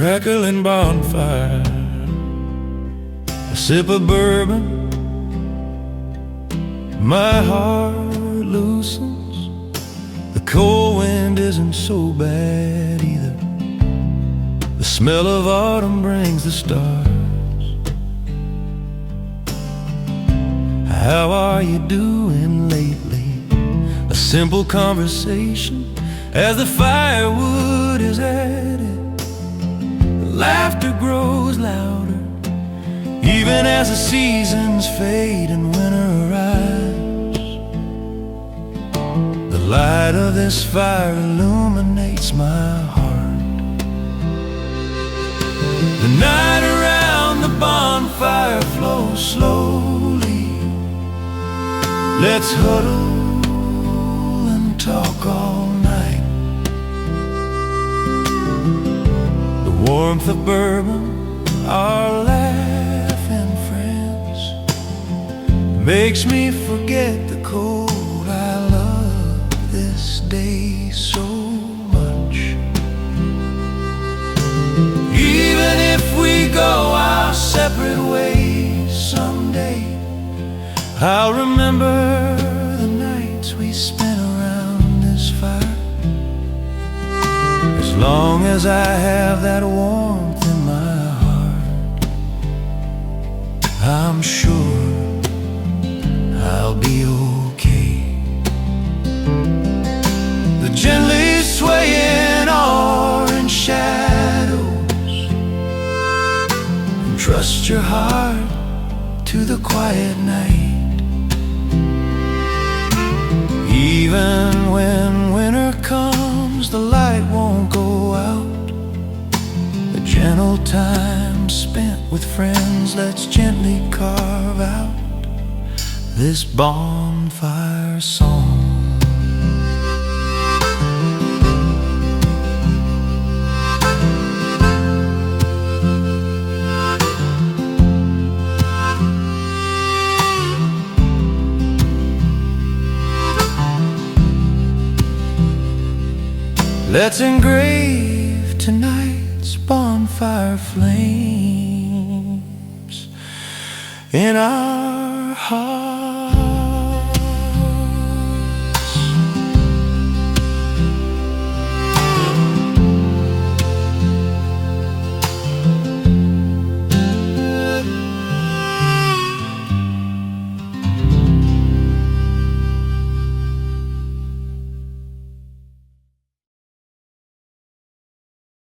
crackling bonfire, a sip of bourbon, my heart loosens. The cold wind isn't so bad either. The smell of autumn brings the stars. How are you doing lately? A simple conversation as the firewood is added. The laughter grows louder, even as the seasons fade and winter arrives. The light of this fire illuminates my heart. The night around the bonfire flows slowly. Let's huddle and talk all night. The warmth of bourbon, our laughing friends, makes me forget the cold. I love this day so much. Even if we go our separate ways someday, I'll remember the nights we spent around this fire. As long as I have that warmth in my heart, I'm sure I'll be okay. The gently swaying orange shadows, entrust your heart to the quiet night. Even when winter comes, the light won't go out. A gentle time spent with friends, let's gently carve out this bonfire song. Let's engrave tonight's bonfire flames in our hearts.